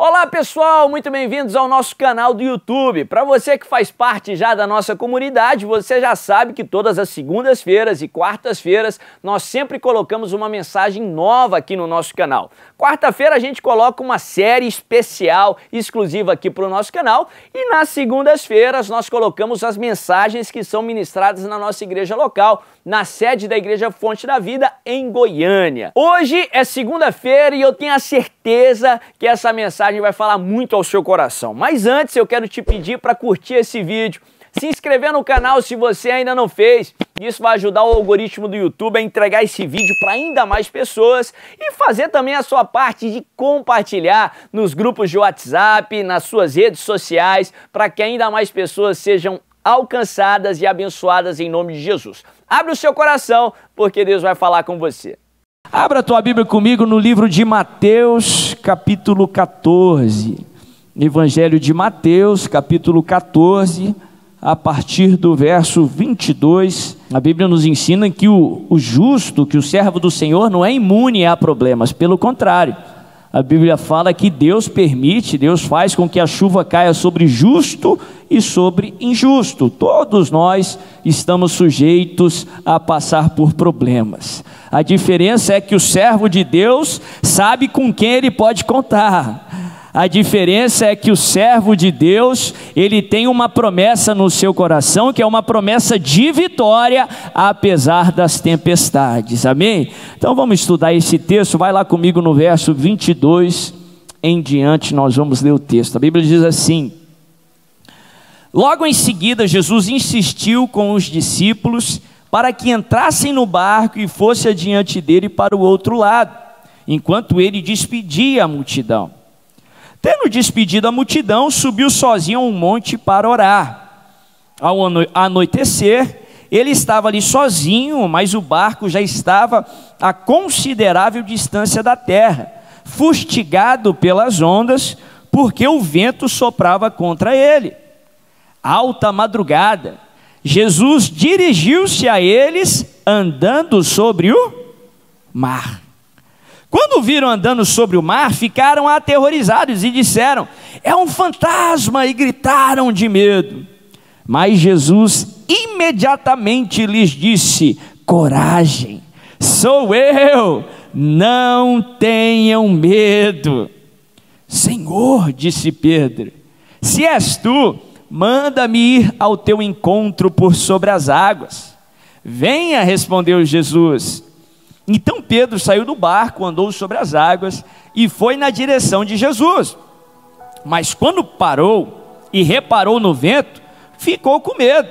Olá pessoal, muito bem-vindos ao nosso canal do YouTube. Para você que faz parte já da nossa comunidade, você já sabe que todas as segundas-feiras e quartas-feiras nós sempre colocamos uma mensagem nova aqui no nosso canal. Quarta-feira a gente coloca uma série especial, exclusiva aqui para o nosso canal, e nas segundas-feiras nós colocamos as mensagens que são ministradas na nossa igreja local, na sede da Igreja Fonte da Vida, em Goiânia. Hoje é segunda-feira e eu tenho a certeza que essa mensagem vai falar muito ao seu coração. Mas antes eu quero te pedir para curtir esse vídeo, se inscrever no canal se você ainda não fez. Isso vai ajudar o algoritmo do YouTube a entregar esse vídeo para ainda mais pessoas e fazer também a sua parte de compartilhar nos grupos de WhatsApp, nas suas redes sociais, para que ainda mais pessoas sejam alcançadas e abençoadas em nome de Jesus. Abre o seu coração, porque Deus vai falar com você. Abra a tua Bíblia comigo no livro de Mateus, capítulo 14. Evangelho de Mateus, capítulo 14, a partir do verso 22. A Bíblia nos ensina que o justo, que o servo do Senhor não é imune a problemas, pelo contrário. A Bíblia fala que Deus permite, Deus faz com que a chuva caia sobre justo e sobre injusto. Todos nós estamos sujeitos a passar por problemas. A diferença é que o servo de Deus sabe com quem ele pode contar. A diferença é que o servo de Deus, ele tem uma promessa no seu coração, que é uma promessa de vitória, apesar das tempestades, amém? Então vamos estudar esse texto, vai lá comigo no verso 22 em diante, nós vamos ler o texto. A Bíblia diz assim: logo em seguida Jesus insistiu com os discípulos para que entrassem no barco e fosse adiante dele para o outro lado, enquanto ele despedia a multidão. Tendo despedido a multidão, subiu sozinho a um monte para orar. Ao anoitecer, ele estava ali sozinho, mas o barco já estava a considerável distância da terra, fustigado pelas ondas, porque o vento soprava contra ele. Alta madrugada, Jesus dirigiu-se a eles andando sobre o mar. Quando o viram andando sobre o mar, ficaram aterrorizados e disseram: é um fantasma, e gritaram de medo. Mas Jesus imediatamente lhes disse: coragem, sou eu, não tenham medo. Senhor, disse Pedro, se és tu, manda-me ir ao teu encontro por sobre as águas. Venha, respondeu Jesus. Então Pedro saiu do barco, andou sobre as águas e foi na direção de Jesus. Mas quando parou e reparou no vento, ficou com medo.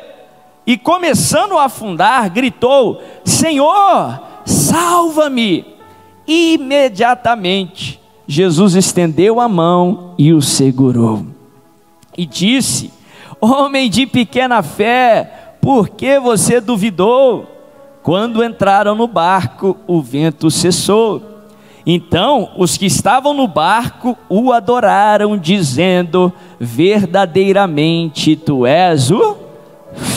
E começando a afundar, gritou: Senhor, salva-me! Imediatamente, Jesus estendeu a mão e o segurou. E disse: homem de pequena fé, por que você duvidou? Quando entraram no barco, o vento cessou. Então os que estavam no barco o adoraram, dizendo: verdadeiramente tu és o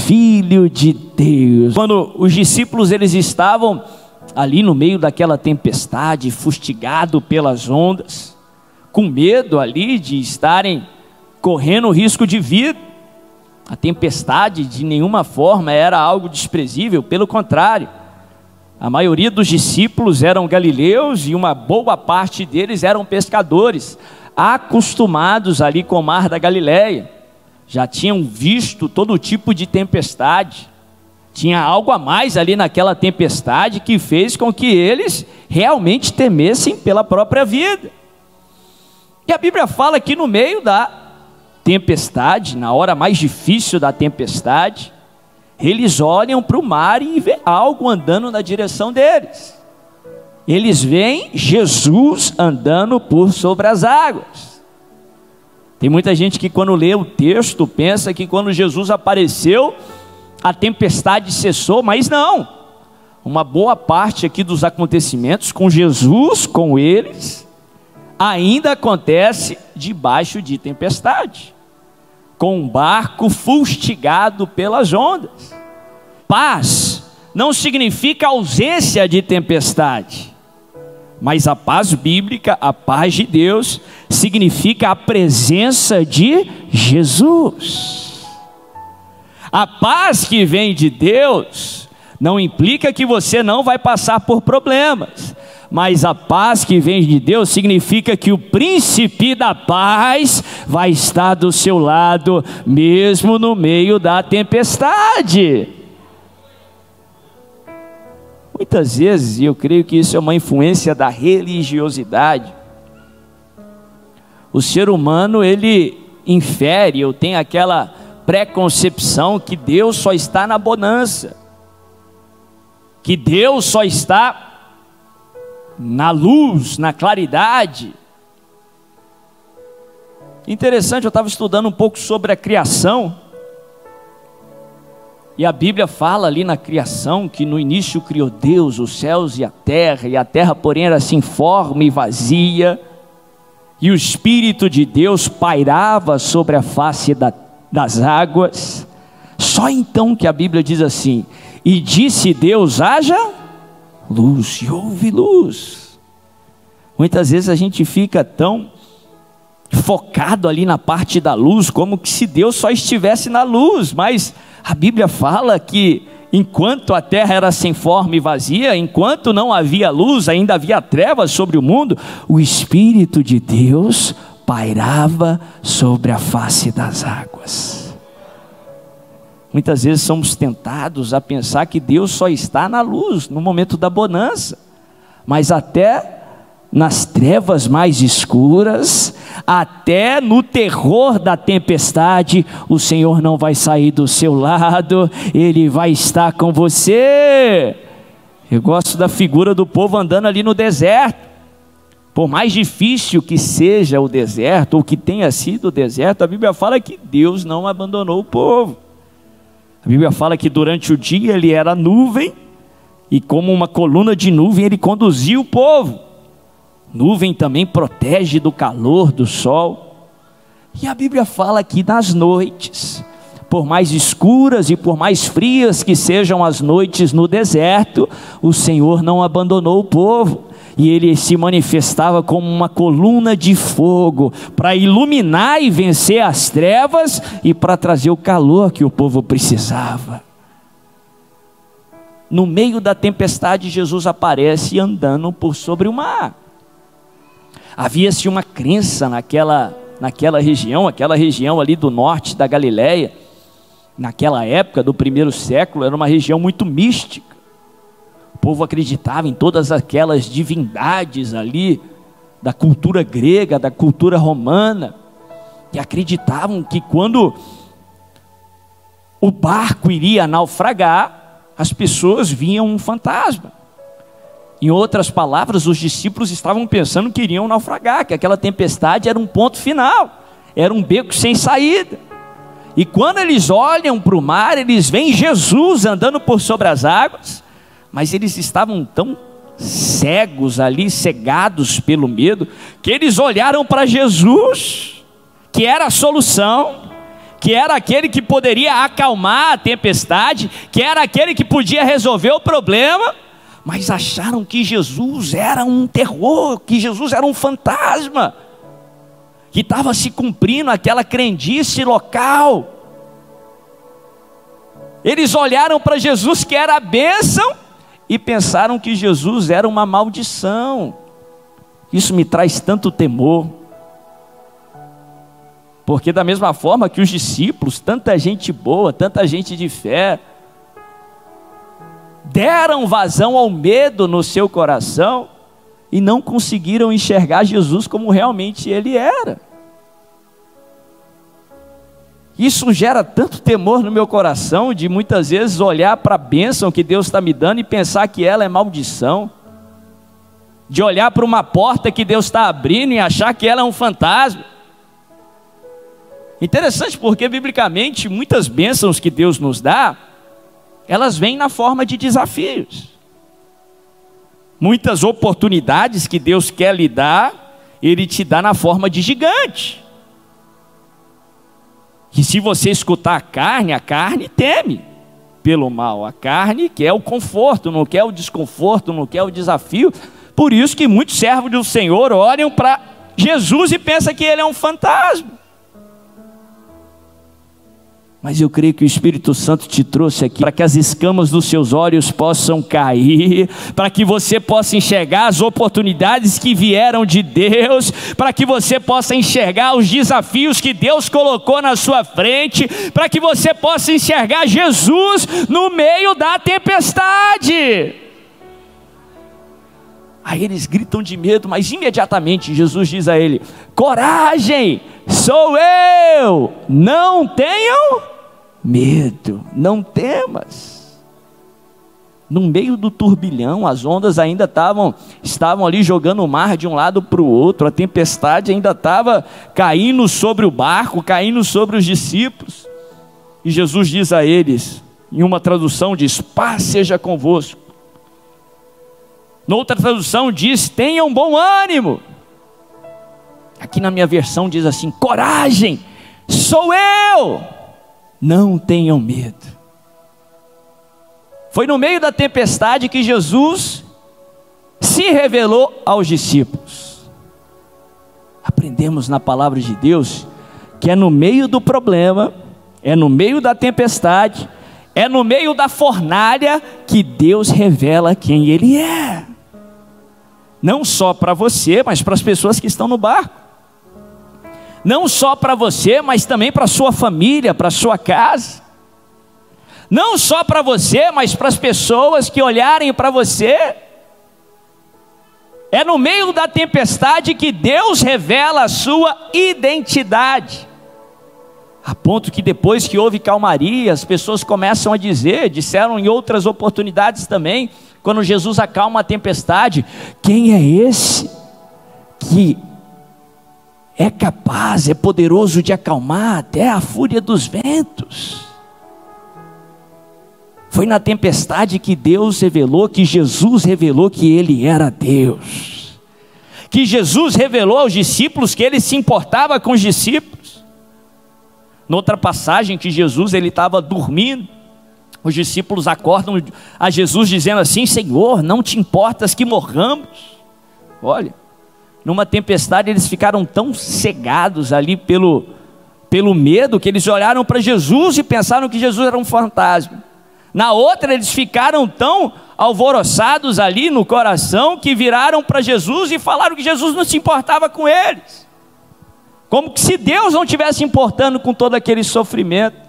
Filho de Deus. Quando os discípulos eles estavam ali no meio daquela tempestade, fustigado pelas ondas, com medo ali de estarem correndo risco de vida, a tempestade de nenhuma forma era algo desprezível, pelo contrário, a maioria dos discípulos eram galileus e uma boa parte deles eram pescadores, acostumados ali com o mar da Galileia, já tinham visto todo tipo de tempestade, tinha algo a mais ali naquela tempestade que fez com que eles realmente temessem pela própria vida. E a Bíblia fala que no meio da tempestade, na hora mais difícil da tempestade, eles olham para o mar e vê algo andando na direção deles. Eles veem Jesus andando por sobre as águas. Tem muita gente que quando lê o texto pensa que quando Jesus apareceu a tempestade cessou, mas não. Uma boa parte aqui dos acontecimentos com Jesus, com eles, ainda acontece debaixo de tempestade, com um barco fustigado pelas ondas. Paz não significa ausência de tempestade. Mas a paz bíblica, a paz de Deus, significa a presença de Jesus. A paz que vem de Deus não implica que você não vai passar por problemas, mas a paz que vem de Deus significa que o príncipe da paz vai estar do seu lado, mesmo no meio da tempestade. Muitas vezes, e eu creio que isso é uma influência da religiosidade, o ser humano, ele infere, ou tem aquela preconcepção que Deus só está na bonança, que Deus só está na luz, na claridade. Interessante, eu estava estudando um pouco sobre a criação, e a Bíblia fala ali na criação que no início criou Deus os céus e a terra porém era sem forma e vazia, e o Espírito de Deus pairava sobre a face das águas. Só então que a Bíblia diz assim: e disse Deus, haja luz, e houve luz. Muitas vezes a gente fica tão focado ali na parte da luz, como que se Deus só estivesse na luz, mas a Bíblia fala que enquanto a terra era sem forma e vazia, enquanto não havia luz, ainda havia trevas sobre o mundo, o Espírito de Deus pairava sobre a face das águas. Muitas vezes somos tentados a pensar que Deus só está na luz, no momento da bonança, mas até nas trevas mais escuras, até no terror da tempestade, o Senhor não vai sair do seu lado, Ele vai estar com você. Eu gosto da figura do povo andando ali no deserto. Por mais difícil que seja o deserto, ou que tenha sido o deserto, a Bíblia fala que Deus não abandonou o povo. A Bíblia fala que durante o dia Ele era nuvem, e como uma coluna de nuvem Ele conduzia o povo. Nuvem também protege do calor do sol. E a Bíblia fala que nas noites, por mais escuras e por mais frias que sejam as noites no deserto, o Senhor não abandonou o povo, e Ele se manifestava como uma coluna de fogo, para iluminar e vencer as trevas, e para trazer o calor que o povo precisava. No meio da tempestade, Jesus aparece andando por sobre o mar. Havia-se uma crença naquela região ali do norte da Galileia, naquela época do primeiro século, era uma região muito mística. O povo acreditava em todas aquelas divindades ali, da cultura grega, da cultura romana, e acreditavam que quando o barco iria naufragar, as pessoas viam um fantasma. Em outras palavras, os discípulos estavam pensando que iriam naufragar, que aquela tempestade era um ponto final, era um beco sem saída. E quando eles olham para o mar, eles veem Jesus andando por sobre as águas, mas eles estavam tão cegos ali, cegados pelo medo, que eles olharam para Jesus, que era a solução, que era aquele que poderia acalmar a tempestade, que era aquele que podia resolver o problema, mas acharam que Jesus era um terror, que Jesus era um fantasma, que estava se cumprindo aquela crendice local. Eles olharam para Jesus, que era a bênção, e pensaram que Jesus era uma maldição. Isso me traz tanto temor, porque da mesma forma que os discípulos, tanta gente boa, tanta gente de fé, deram vazão ao medo no seu coração e não conseguiram enxergar Jesus como realmente Ele era. Isso gera tanto temor no meu coração, de muitas vezes olhar para a bênção que Deus está me dando e pensar que ela é maldição, de olhar para uma porta que Deus está abrindo e achar que ela é um fantasma. Interessante, porque biblicamente muitas bênçãos que Deus nos dá, elas vêm na forma de desafios. Muitas oportunidades que Deus quer lhe dar, Ele te dá na forma de gigante. E se você escutar a carne teme pelo mal. A carne quer o conforto, não quer o desconforto, não quer o desafio, Por isso que muitos servos do Senhor olham para Jesus e pensam que ele é um fantasma. Mas eu creio que o Espírito Santo te trouxe aqui para que as escamas dos seus olhos possam cair, para que você possa enxergar as oportunidades que vieram de Deus, para que você possa enxergar os desafios que Deus colocou na sua frente, para que você possa enxergar Jesus no meio da tempestade. Aí eles gritam de medo, mas imediatamente Jesus diz a ele: coragem, sou eu, não tenham medo, não temas. No meio do turbilhão, as ondas ainda estavam ali jogando o mar de um lado para o outro, a tempestade ainda estava caindo sobre o barco, caindo sobre os discípulos, e Jesus diz a eles, em uma tradução diz: paz seja convosco. Noutra tradução diz: tenham bom ânimo. Aqui na minha versão diz assim: coragem, sou eu, não tenham medo. Foi no meio da tempestade que Jesus se revelou aos discípulos. Aprendemos na palavra de Deus que é no meio do problema, é no meio da tempestade, é no meio da fornalha que Deus revela quem Ele é. Não só para você, mas para as pessoas que estão no barco. Não só para você, mas também para a sua família, para a sua casa. Não só para você, mas para as pessoas que olharem para você. É no meio da tempestade que Deus revela a sua identidade. A ponto que depois que houve calmaria, as pessoas começam a disseram em outras oportunidades também, quando Jesus acalma a tempestade: quem é esse que é capaz, é poderoso de acalmar até a fúria dos ventos? Foi na tempestade que Deus revelou, que Jesus revelou que Ele era Deus, que Jesus revelou aos discípulos que Ele se importava com os discípulos. Noutra passagem que Jesus estava dormindo, os discípulos acordam a Jesus dizendo assim: Senhor, não te importas que morramos? Olha, numa tempestade eles ficaram tão cegados ali pelo medo, que eles olharam para Jesus e pensaram que Jesus era um fantasma. Na outra eles ficaram tão alvoroçados ali no coração, que viraram para Jesus e falaram que Jesus não se importava com eles, como se Deus não estivesse importando com todo aquele sofrimento.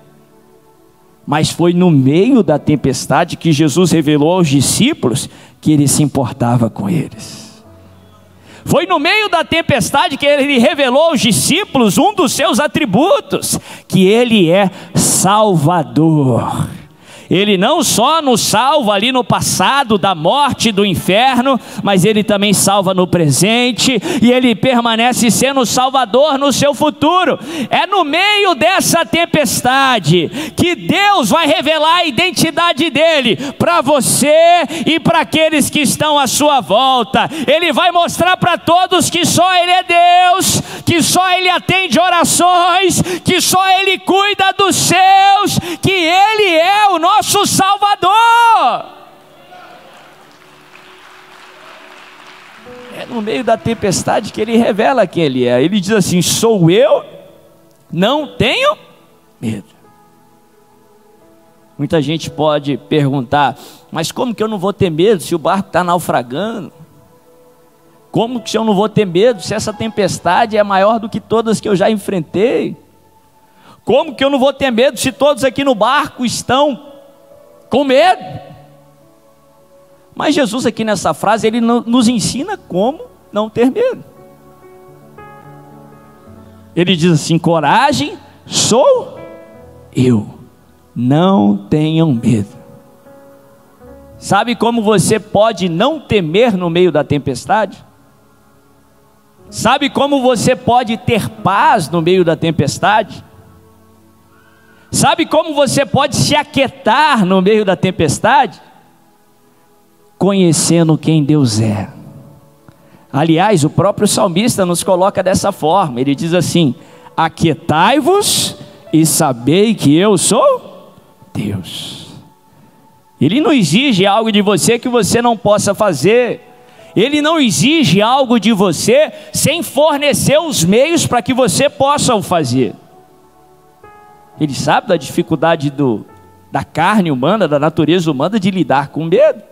Mas foi no meio da tempestade que Jesus revelou aos discípulos que Ele se importava com eles. Foi no meio da tempestade que Ele revelou aos discípulos um dos seus atributos, que Ele é Salvador. Ele não só nos salva ali no passado da morte e do inferno, mas Ele também salva no presente, e Ele permanece sendo Salvador no seu futuro. É no meio dessa tempestade que Deus vai revelar a identidade dEle para você e para aqueles que estão à sua volta. Ele vai mostrar para todos que só Ele é Deus, que só Ele atende orações, que só Ele cuida dos seus, que Ele é o nosso Salvador. É no meio da tempestade que Ele revela quem Ele é. Ele diz assim: sou eu, não tenho medo. Muita gente pode perguntar: mas como que eu não vou ter medo se o barco está naufragando? Como que eu não vou ter medo se essa tempestade é maior do que todas que eu já enfrentei? Como que eu não vou ter medo se todos aqui no barco estão com medo? Mas Jesus aqui nessa frase, Ele nos ensina como não ter medo. Ele diz assim: coragem, sou eu, não tenham medo. Sabe como você pode não temer no meio da tempestade? Sabe como você pode ter paz no meio da tempestade? Sabe como você pode se aquietar no meio da tempestade? Conhecendo quem Deus é. Aliás, o próprio salmista nos coloca dessa forma. Ele diz assim: aquietai-vos e sabei que eu sou Deus. Ele não exige algo de você que você não possa fazer. Ele não exige algo de você sem fornecer os meios para que você possa o fazer. Ele sabe da dificuldade da carne humana, da natureza humana de lidar com medo.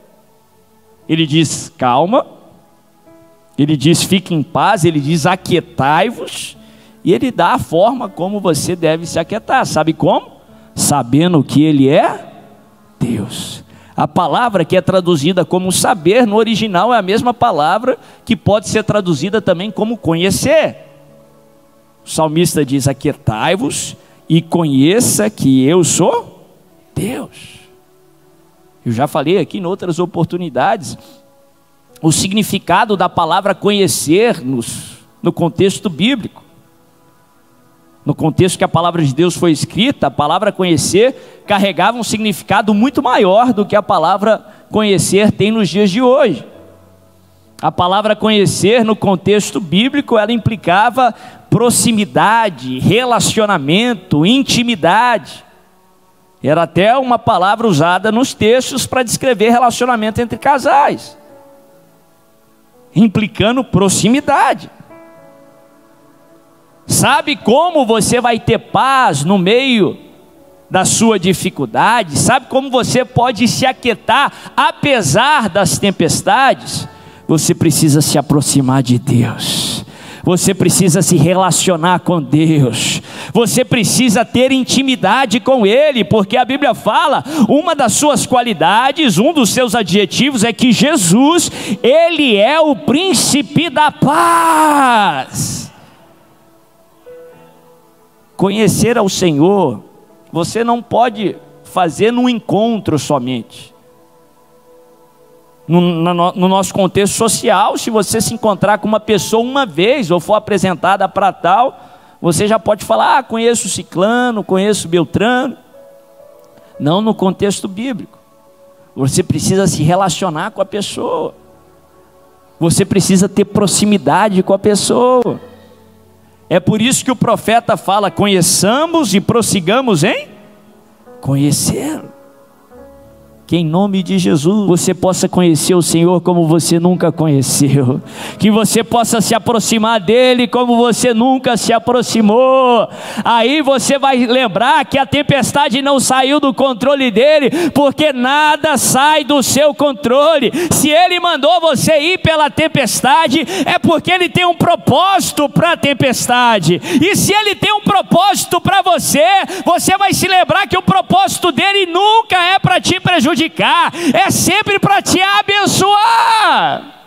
Ele diz: calma. Ele diz: fique em paz. Ele diz: aquietai-vos. E ele dá a forma como você deve se aquietar. Sabe como? Sabendo que ele é Deus. A palavra que é traduzida como saber no original é a mesma palavra que pode ser traduzida também como conhecer. O salmista diz: aquietai-vos e conheça que eu sou Deus. Eu já falei aqui em outras oportunidades o significado da palavra conhecer no contexto bíblico. No contexto que a palavra de Deus foi escrita, a palavra conhecer carregava um significado muito maior do que a palavra conhecer tem nos dias de hoje. A palavra conhecer no contexto bíblico, ela implicava proximidade, relacionamento, intimidade. Era até uma palavra usada nos textos para descrever relacionamento entre casais, implicando proximidade. Sabe como você vai ter paz no meio da sua dificuldade? Sabe como você pode se aquietar apesar das tempestades? Você precisa se aproximar de Deus. Você precisa se relacionar com Deus. Você precisa ter intimidade com Ele, porque a Bíblia fala, uma das suas qualidades, um dos seus adjetivos é que Jesus, Ele é o príncipe da paz. Conhecer ao Senhor, você não pode fazer num encontro somente. No nosso contexto social, se você se encontrar com uma pessoa uma vez, ou for apresentada para tal, você já pode falar: conheço ciclano, conheço beltrano. Não no contexto bíblico. Você precisa se relacionar com a pessoa. Você precisa ter proximidade com a pessoa. É por isso que o profeta fala: conheçamos e prossigamos em conhecer. Que em nome de Jesus você possa conhecer o Senhor como você nunca conheceu, que você possa se aproximar dele como você nunca se aproximou. Aí você vai lembrar que a tempestade não saiu do controle dele, porque nada sai do seu controle. Se ele mandou você ir pela tempestade, é porque ele tem um propósito para a tempestade. E se ele tem um propósito para você, você vai se lembrar que o propósito dele nunca é para te prejudicar, é sempre para te abençoar.